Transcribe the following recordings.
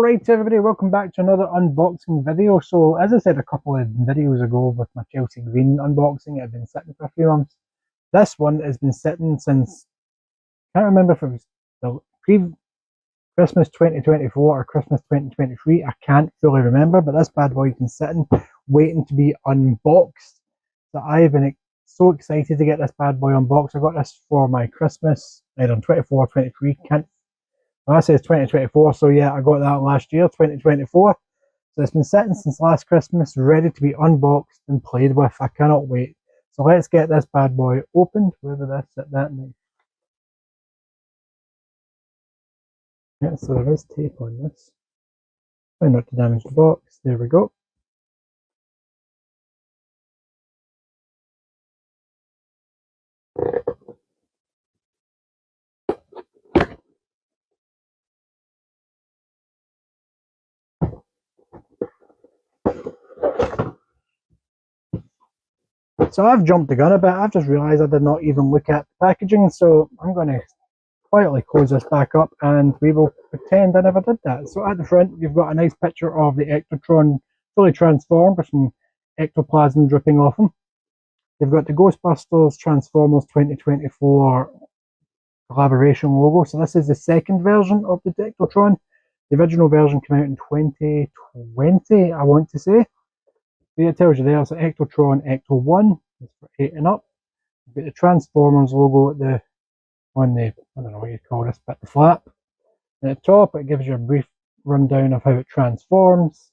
Alright everybody, welcome back to another unboxing video. So as I said a couple of videos ago with my Chelsea Green unboxing, it had been sitting for a few months. This one has been sitting since, I can't remember if it was the Christmas 2024 or Christmas 2023, I can't fully remember, but this bad boy's been sitting, waiting to be unboxed. So I've been so excited to get this bad boy unboxed. I got this for my Christmas, either 24 or 23, can't. Well, that says 2024, so yeah, I got that last year, 2024. So it's been sitting since last Christmas, ready to be unboxed and played with. I cannot wait. So let's get this bad boy opened. Where did I sit that night? Yeah, so there is tape on this. Try not to damage the box. There we go. So I've jumped the gun a bit. I've just realised I did not even look at the packaging, so I'm going to quietly close this back up and we will pretend I never did that. So at the front you've got a nice picture of the Ectotron fully transformed with some ectoplasm dripping off him. You've got the Ghostbusters Transformers 2024 collaboration logo. So this is the second version of the Ectotron. The original version came out in 2020, I want to say. So it tells you there, so Ectotron Ecto 1, it's for 8 and up. You've got the Transformers logo on the, I don't know what you call this, but the flap. And at the top, it gives you a brief rundown of how it transforms.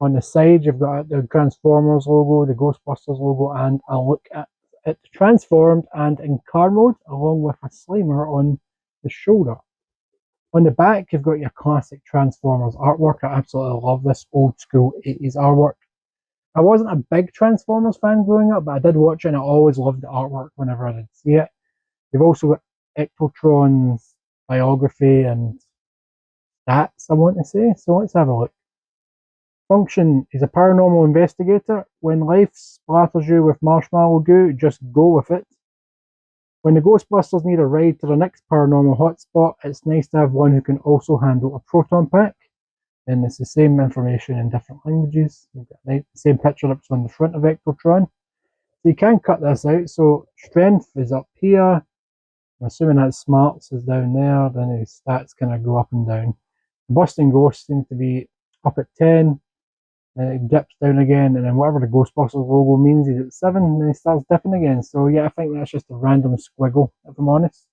On the side, you've got the Transformers logo, the Ghostbusters logo, and a look at it transformed and in car mode, along with a slimer on the shoulder. On the back, you've got your classic Transformers artwork. I absolutely love this old school 80s artwork. I wasn't a big Transformers fan growing up, but I did watch it and I always loved the artwork whenever I did see it. You've also got Ectotron's biography and stats, I want to say. So let's have a look. Function is a paranormal investigator. When life splatters you with marshmallow goo, just go with it. When the Ghostbusters need a ride to the next paranormal hotspot, it's nice to have one who can also handle a proton pack. And it's the same information in different languages. You've got the same picture that's on the front of Ectotron. So you can cut this out. So strength is up here. I'm assuming that smarts is down there. Then his stats kind of go up and down. Busting Ghost seems to be up at 10. Then it dips down again. And then whatever the Ghostbusters logo means, he's at 7. And then he starts dipping again. So yeah, I think that's just a random squiggle, if I'm honest.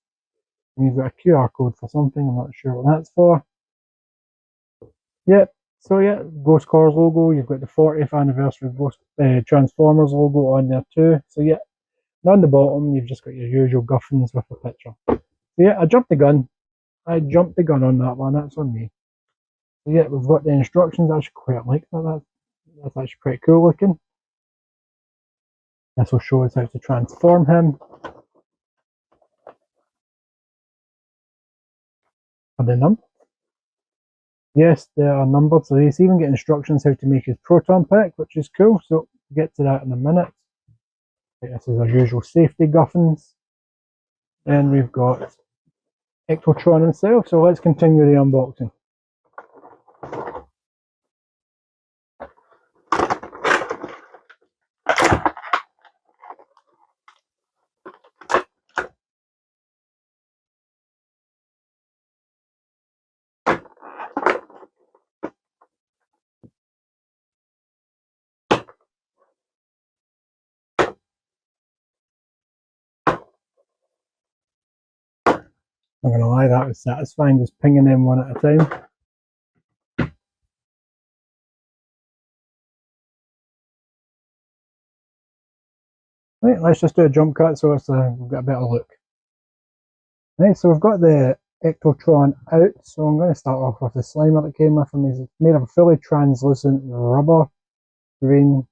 And you've got a QR code for something. I'm not sure what that's for. Yep. So yeah, Ghost Cars logo. You've got the 40th anniversary Ghost Transformers logo on there too. So yeah, and on the bottom you've just got your usual guffins with a picture. So yeah, I jumped the gun. I jumped the gun on that one. That's on me. So yeah, we've got the instructions. I actually quite like that. That's actually pretty cool looking. This will show us how to transform him. Are they numbered? Yes, they are numbered, so he's even get instructions how to make his proton pack, which is cool. So we'll get to that in a minute. This is our usual safety guffins. Then we've got Ectotron himself, so let's continue the unboxing. I'm going to lie, that was satisfying, just pinging them one at a time. Right, let's just do a jump cut so we've got a better look. Right, so we've got the Ectotron out, so I'm going to start off with the slimer that came with him. He's made of a fully translucent rubber green.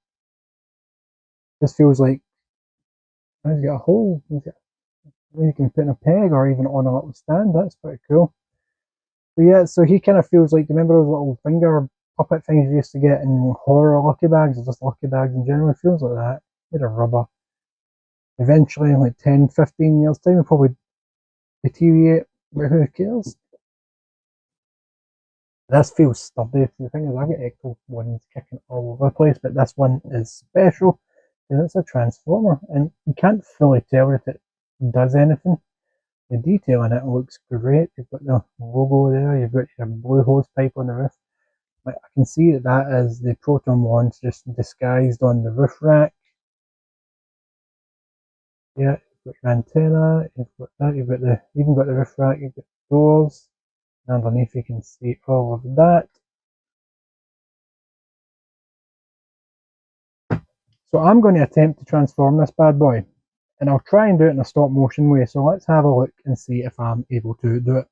This feels like he's got a hole. You can put in a peg or even on a little stand. That's pretty cool. So yeah, so he kind of feels like, remember those little finger puppet things you used to get in horror lucky bags, or just lucky bags in general? It feels like that. Made of rubber. Eventually, in like 10, 15 years time, he'll probably deteriorate, but who cares? This feels sturdy. The thing is, I've got Ecto ones kicking all over the place, but this one is special because it's a transformer, and you can't fully tell if it does anything. The detail in it looks great. You've got the logo there. You've got your blue hose pipe on the roof. I can see that that is the proton launch just disguised on the roof rack. Yeah, you've got your antenna. You've got that. You've got the even got the roof rack. You've got doors. And underneath you can see all of that. So I'm going to attempt to transform this bad boy, and I'll try and do it in a stop motion way. So let's have a look and see if I'm able to do it.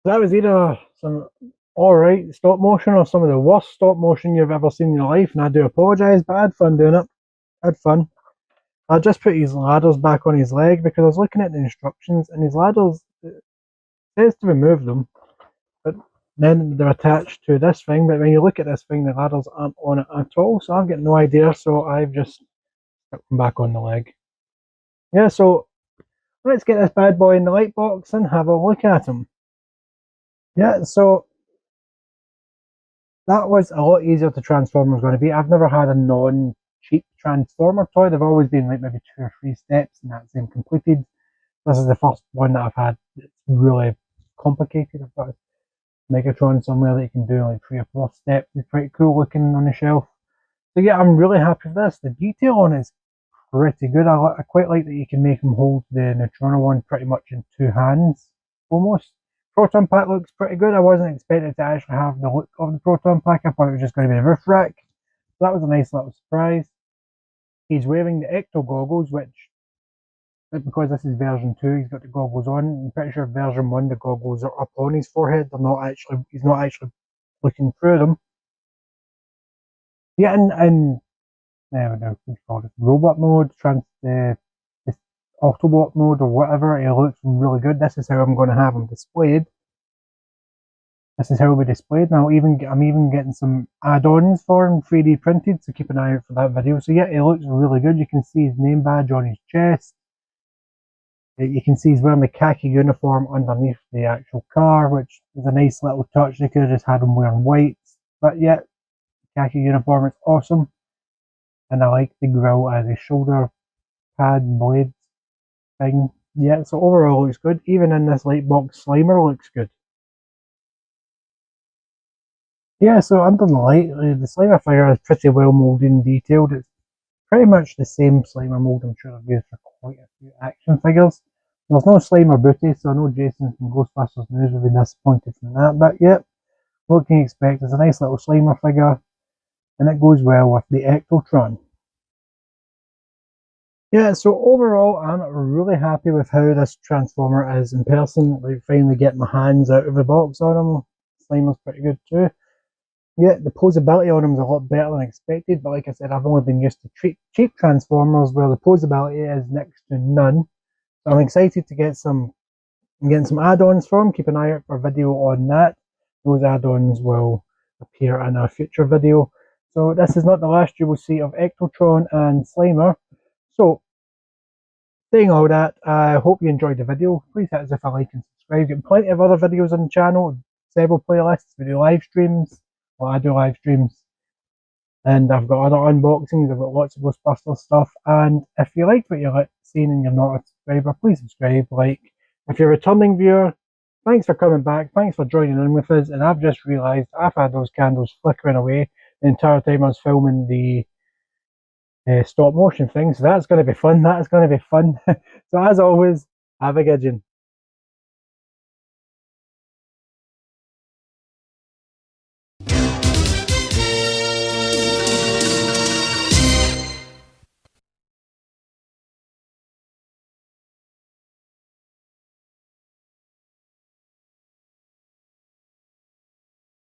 That was either some alright stop motion or some of the worst stop motion you've ever seen in your life, and I do apologise, but I had fun doing it. I had fun. I just put his ladders back on his leg because I was looking at the instructions, and his ladders, it says to remove them, but then they're attached to this thing, but when you look at this thing, the ladders aren't on it at all, so I've got no idea, so I've just stuck them back on the leg. Yeah, so let's get this bad boy in the light box and have a look at him. Yeah, so that was a lot easier to transform was going to be. I've never had a non-cheap transformer toy. They've always been like maybe 2 or 3 steps and that's them completed. This is the first one that I've had that's really complicated. I've got a Megatron somewhere that you can do like 3 or 4 steps. It's pretty cool looking on the shelf. So yeah, I'm really happy with this. The detail on it is pretty good. I quite like that you can make them hold the Neutrona one pretty much in 2 hands, almost. Proton pack looks pretty good. I wasn't expecting to actually have the look of the proton pack. I thought it was just going to be a roof rack. So that was a nice little surprise. He's wearing the Ecto goggles, which, because this is version 2, he's got the goggles on. I'm pretty sure version 1, the goggles are up on his forehead. They're not actually, he's not actually looking through them. Yeah, and robot mode, Autobot mode or whatever, it looks really good. This is how I'm going to have him displayed. This is how it'll be displayed. Now I'm even getting some add-ons for him, 3D printed, so keep an eye out for that video. So yeah, it looks really good. You can see his name badge on his chest. You can see he's wearing the khaki uniform underneath the actual car, which is a nice little touch. They could have just had him wearing white, but yeah, khaki uniform is awesome. And I like the grille as a shoulder pad blade thing. Yeah, so overall looks good. Even in this light box, Slimer looks good. Yeah, so under the light, the Slimer figure is pretty well moulded and detailed. It's pretty much the same Slimer mould I'm sure I've used for quite a few action figures. There's no Slimer booty, so I know Jason from Ghostbusters News will be disappointed from that, but yeah, what can you expect? It's a nice little Slimer figure, and it goes well with the Ectotron. Yeah, so overall, I'm really happy with how this Transformer is in person. Like, finally getting my hands out of the box on him. Slimer's pretty good too. Yeah, the posability on him is a lot better than expected, but like I said, I've only been used to cheap Transformers where the posability is next to none. So I'm excited to get some add-ons for him. Keep an eye out for a video on that. Those add-ons will appear in a future video. So this is not the last you will see of Ectotron and Slimer. So, saying all that, I hope you enjoyed the video. Please hit us with a like and subscribe. We've got plenty of other videos on the channel, several playlists. We do live streams. Well, I do live streams. And I've got other unboxings. I've got lots of Ghostbusters stuff. And if you liked what you're seeing and you're not a subscriber, please subscribe, like. If you're a returning viewer, thanks for coming back. Thanks for joining in with us. And I've just realised I've had those candles flickering away the entire time I was filming the stop motion thing, so that's going to be fun. That is going to be fun. So as always, have a good one.